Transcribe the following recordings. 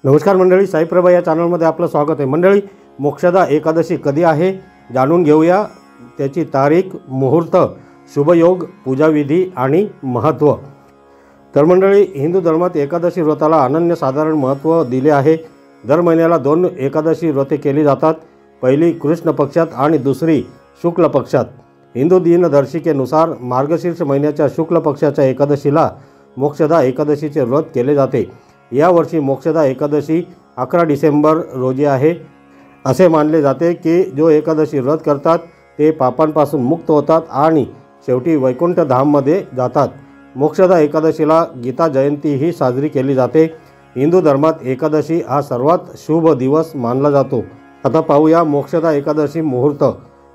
नमस्कार मंडळी, साईप्रभा या चॅनलमध्ये आपलं स्वागत आहे। मंडळी, मोक्षदा एकादशी कधी आहे जाणून घेऊया। त्याची तारीख, मुहूर्त, शुभयोग, पूजाविधी आणि महत्त्व। तर मंडळी, हिंदू धर्मात एकादशी व्रताला अनन्यसाधारण महत्त्व दिले आहे। दर महिन्याला 2 एकादशी व्रते केली जातात। पहिली कृष्ण पक्षात आणि दुसरी शुक्ल पक्षात। हिंदू दिनदर्शिकेनुसार मार्गशीर्ष महिन्याच्या शुक्ल पक्षाच्या एकादशीला मोक्षदा एकादशीचे व्रत केले जाते। यावर्षी मोक्षदा एकादशी 11 डिसेंबर रोजी आहे। असे मानले जाते की जो एकादशी व्रत करतात ते पापांपासून मुक्त होतात आणि शेवटी वैकुंठ धाममध्ये जातात। मोक्षदा एकादशीला गीता जयंती ही साजरी केली जाते। हिंदू धर्मात एकादशी हा सर्वात शुभ दिवस मानला जातो। आता पाहूया मोक्षदा एकादशी मुहूर्त।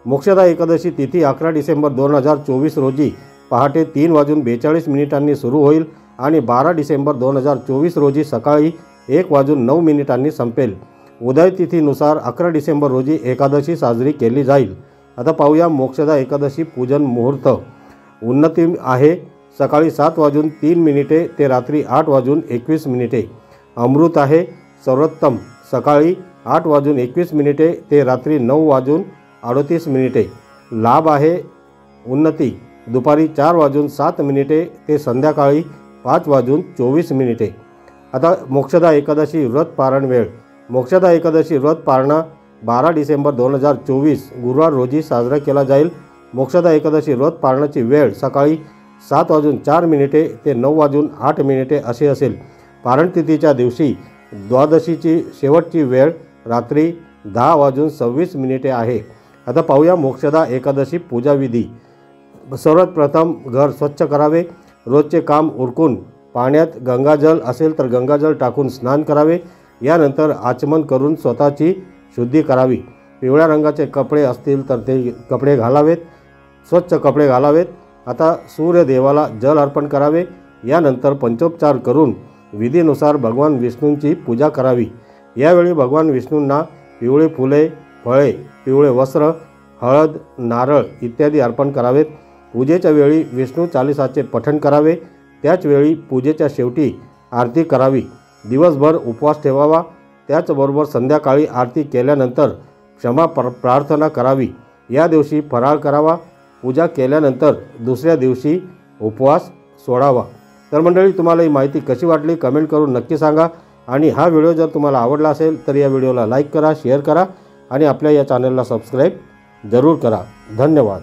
मोक्षदा एकादशी तिथी 11 डिसेंबर 2024 रोजी पहाटे 3:42 सुरू होईल आणि 12 डिसेंबर 2024 रोजी सकाळी 1:09 संपेल। उदय तिथीनुसार 11 डिसेंबर रोजी एकादशी साजरी केली जाईल। आता पाहूया मोक्षदा एकादशी पूजन मुहूर्त। उन्नती आहे सकाळी 7:03 ते रात्री 8:21। अमृत आहे सर्वोत्तम सकाळी 8:21 ते रात्री 9:38। लाभ आहे उन्नती दुपारी 4:07 ते संध्याकाळी 5:24। आता मोक्षदा एकादशी व्रत पारण वेळ। मोक्षदा एकादशी व्रत पारणा 12 डिसेंबर 2024 गुरुवार रोजी साजरा केला जाईल। मोक्षदा एकादशी व्रत पारणाची वेळ सकाळी 7:04 ते 9:08 असे असेल। पारण तिथीच्या दिवशी द्वादशीची शेवटची वेळ रात्री 10:26 आहे। आता पाहूया मोक्षदा एकादशी पूजाविधी। सर्वात प्रथम घर स्वच्छ करावे। रोजचे काम उरकून पाण्यात गंगाजल असेल तर गंगाजल टाकून स्नान करावे। यानंतर आचमन करून स्वतःची शुद्धी करावी। पिवळ्या रंगाचे कपडे असतील तर ते कपडे घालावेत, स्वच्छ कपडे घालावेत। आता सूर्यदेवाला जल अर्पण करावे। यानंतर पंचोपचार करून विधीनुसार भगवान विष्णूंची पूजा करावी। यावेळी भगवान विष्णूंना पिवळे फुले, फळे, पिवळे वस्त्र, हळद, नारळ इत्यादी अर्पण करावेत। पूजेच्या वेळी विष्णू चालीसाचे पठण करावे। त्याचवेळी पूजेच्या शेवटी आरती करावी। दिवसभर उपवास ठेवावा। त्याचबरोबर संध्याकाळी आरती केल्यानंतर क्षमा प्रार्थना करावी। या दिवशी फराळ करावा। पूजा केल्यानंतर दुसऱ्या दिवशी उपवास सोडावा। तर मंडळी, तुम्हाला ही माहिती कशी वाटली कमेंट करून नक्की सांगा। आणि हा व्हिडिओ जर तुम्हाला आवडला असेल तर या व्हिडिओला लाईक करा, शेअर करा आणि आपल्या या चॅनलला सबस्क्राईब जरूर करा। धन्यवाद।